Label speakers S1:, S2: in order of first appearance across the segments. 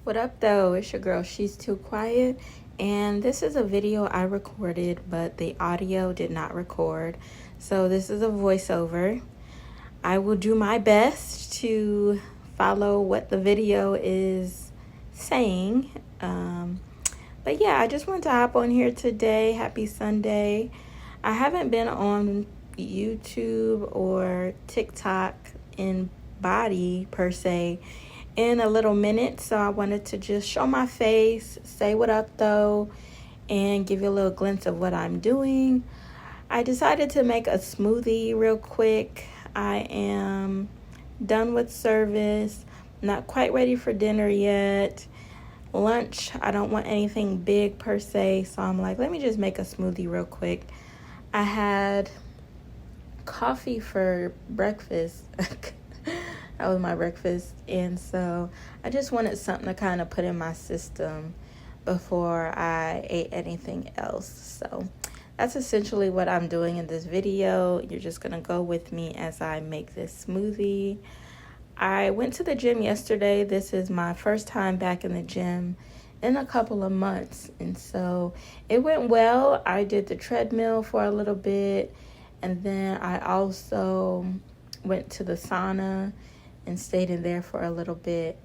S1: What up though? It's your girl, She's Too Quiet, and this is a video I recorded, but the audio did not record. So this is a voiceover. I will do my best to follow what the video is saying. But yeah, I just wanted to hop on here today. Happy Sunday. I haven't been on YouTube or TikTok in body per se in a little minute, so I wanted to just show my face, say what up though, and give you a little glimpse of what I'm doing. I decided to make a smoothie real quick. I am done with service, not quite ready for dinner yet. Lunch, I don't want anything big per se, so I'm like, let me just make a smoothie real quick. I had coffee for breakfast. That was my breakfast, and so I just wanted something to kind of put in my system before I ate anything else. So that's essentially what I'm doing in this video. You're just gonna go with me as I make this smoothie. I went to the gym yesterday. This is my first time back in the gym in a couple of months, and so it went well. I did the treadmill for a little bit, and then I also went to the sauna and stayed in there for a little bit.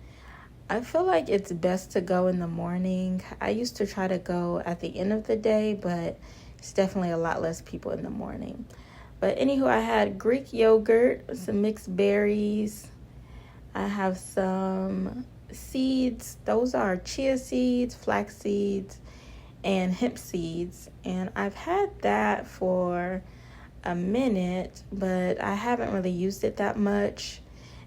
S1: I feel like it's best to go in the morning. I used to try to go at the end of the day, but it's definitely a lot less people in the morning. But anywho, I had Greek yogurt, some mixed berries. I have some seeds. Those are chia seeds, flax seeds, and hemp seeds. And I've had that for a minute, but I haven't really used it that much.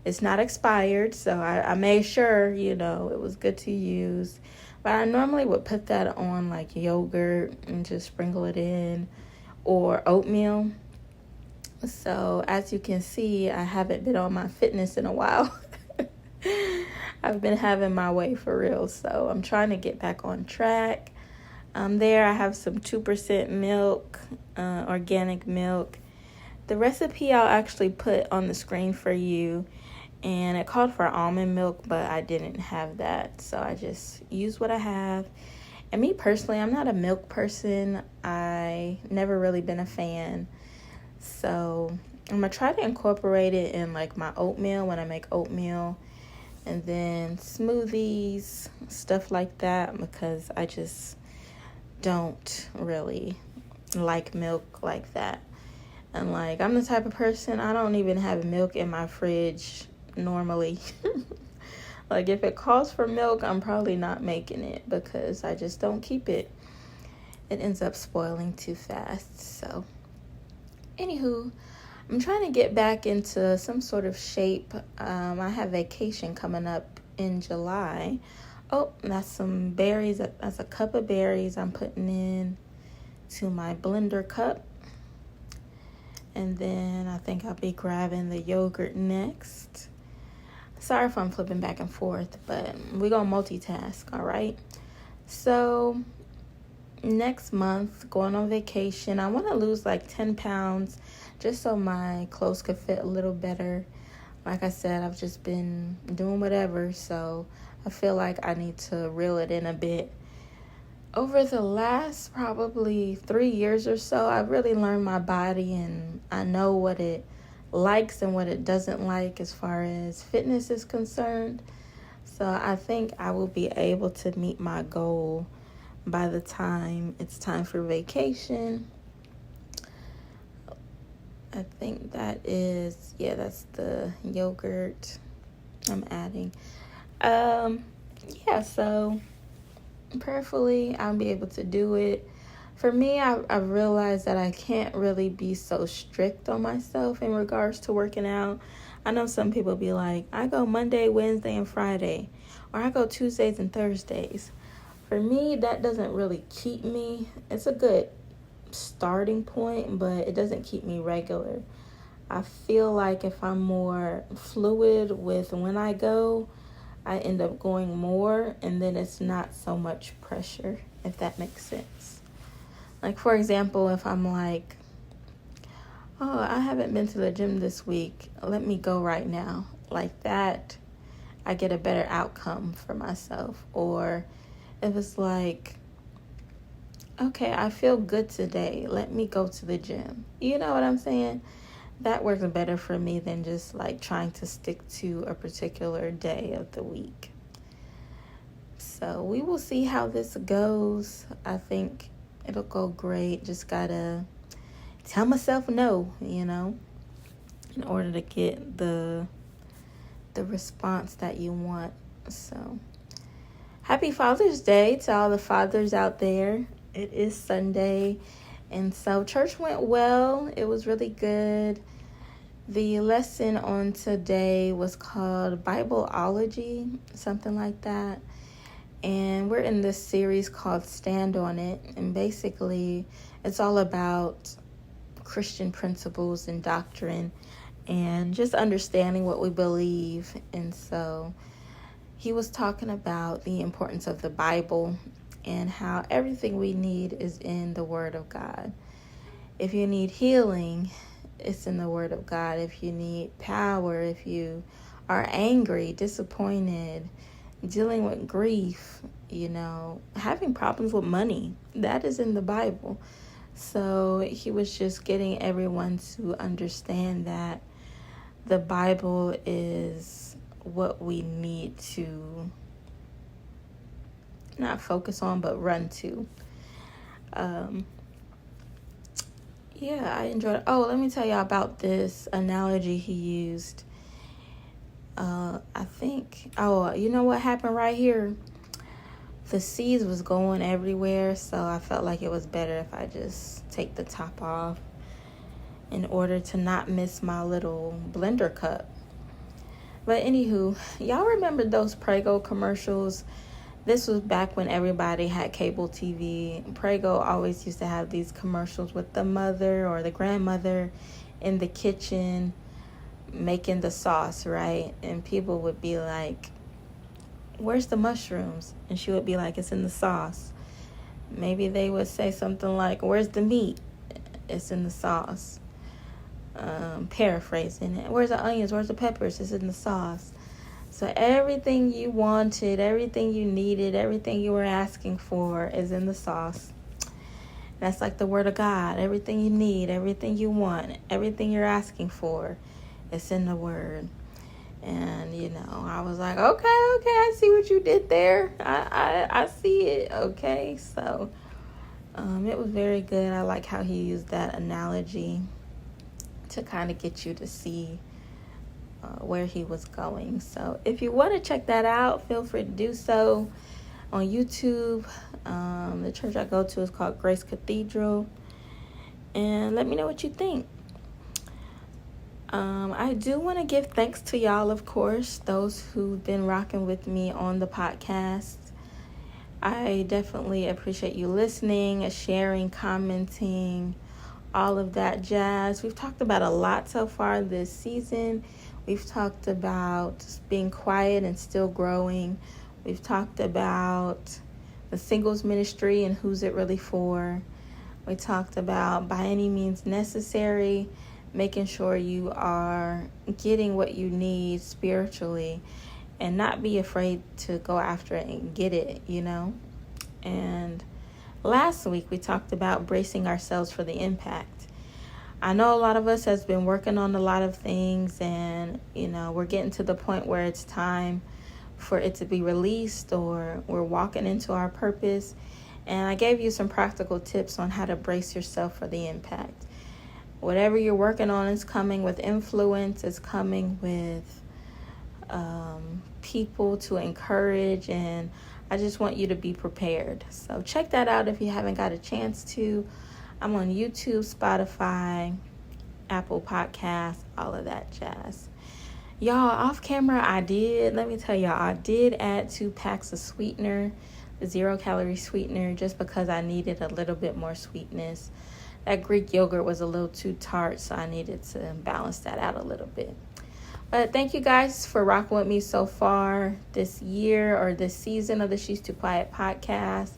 S1: It's not expired, so I made sure, it was good to use. But I normally would put that on like yogurt and just sprinkle it in, or oatmeal. So as you can see, I haven't been on my fitness in a while. I've been having my way for real, so I'm trying to get back on track. There I have some 2% milk, organic milk. The recipe I'll actually put on the screen for you, and it called for almond milk, but I didn't have that, so I just used what I have. And me personally, I'm not a milk person. I never really been a fan, so I'm gonna try to incorporate it in like my oatmeal when I make oatmeal, and then smoothies, stuff like that, because I just don't really like milk like that. And like, I'm the type of person, I don't even have milk in my fridge normally. Like, if it calls for milk, I'm probably not making it because I just don't keep it. It ends up spoiling too fast. So anywho, I'm trying to get back into some sort of shape. I have vacation coming up in July. Oh, that's some berries. That's a cup of berries I'm putting in to my blender cup. And then I think I'll be grabbing the yogurt next. Sorry if I'm flipping back and forth, but we're going to multitask, all right? So next month, going on vacation, I want to lose like 10 pounds just so my clothes could fit a little better. Like I said, I've just been doing whatever, so I feel like I need to reel it in a bit. Over the last probably 3 years or so, I've really learned my body, and I know what it likes and what it doesn't like as far as fitness is concerned. So I think I will be able to meet my goal by the time it's time for vacation. I think that's the yogurt I'm adding. So prayerfully I'll be able to do it. For me, I've realized that I can't really be so strict on myself in regards to working out. I know some people be like, I go Monday, Wednesday, and Friday, or I go Tuesdays and Thursdays. For me, that doesn't really keep me. It's a good starting point, but it doesn't keep me regular. I feel like if I'm more fluid with when I go, I end up going more, and then it's not so much pressure, if that makes sense. Like, for example, if I'm like, oh, I haven't been to the gym this week, let me go right now. Like that, I get a better outcome for myself. Or if it's like, okay, I feel good today, let me go to the gym. You know what I'm saying? That works better for me than just like trying to stick to a particular day of the week. So we will see how this goes. I think it'll go great. Just gotta tell myself no, in order to get the response that you want. So happy Father's Day to all the fathers out there. It is Sunday, and so church went well. It was really good. The lesson on today was called Bibleology, something like that. And we're in this series called Stand on It. And basically, it's all about Christian principles and doctrine and just understanding what we believe. And so he was talking about the importance of the Bible and how everything we need is in the Word of God. If you need healing, it's in the Word of God. If you need power, if you are angry, disappointed, dealing with grief, having problems with money, that is in the Bible. So he was just getting everyone to understand that the Bible is what we need to not focus on, but run to. I enjoyed it. Oh, let me tell y'all about this analogy he used. You know what happened right here? The seeds was going everywhere, so I felt like it was better if I just take the top off in order to not miss my little blender cup. But anywho, y'all remember those Prego commercials? This was back when everybody had cable TV. Prego always used to have these commercials with the mother or the grandmother in the kitchen making the sauce, right? And people would be like, where's the mushrooms? And she would be like, it's in the sauce. Maybe they would say something like, where's the meat? It's in the sauce. Paraphrasing it. Where's the onions? Where's the peppers? It's in the sauce. So everything you wanted, everything you needed, everything you were asking for is in the sauce. That's like the Word of God. Everything you need, everything you want, everything you're asking for, it's in the Word. And, I was like, okay, I see what you did there. I see it, okay? So it was very good. I like how he used that analogy to kind of get you to see where he was going. So if you want to check that out, feel free to do so on YouTube. The church I go to is called Grace Cathedral. And let me know what you think. I do want to give thanks to y'all, of course, those who've been rocking with me on the podcast. I definitely appreciate you listening, sharing, commenting, all of that jazz. We've talked about a lot so far this season. We've talked about being quiet and still growing. We've talked about the singles ministry and who's it really for. We talked about by any means necessary, making sure you are getting what you need spiritually and not be afraid to go after it and get it, And last week we talked about bracing ourselves for the impact. I know a lot of us has been working on a lot of things and, we're getting to the point where it's time for it to be released or we're walking into our purpose. And I gave you some practical tips on how to brace yourself for the impact. Whatever you're working on is coming with influence, is coming with people to encourage, and I just want you to be prepared. So check that out if you haven't got a chance to. I'm on YouTube, Spotify, Apple Podcasts, all of that jazz. Y'all, off camera, I did add 2 packs of sweetener, the 0-calorie sweetener, just because I needed a little bit more sweetness. That Greek yogurt was a little too tart, so I needed to balance that out a little bit. But thank you guys for rocking with me so far this year or this season of the She's Too Quiet podcast.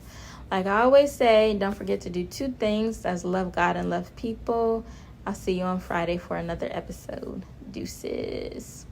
S1: Like I always say, don't forget to do 2 things. That's love God and love people. I'll see you on Friday for another episode. Deuces.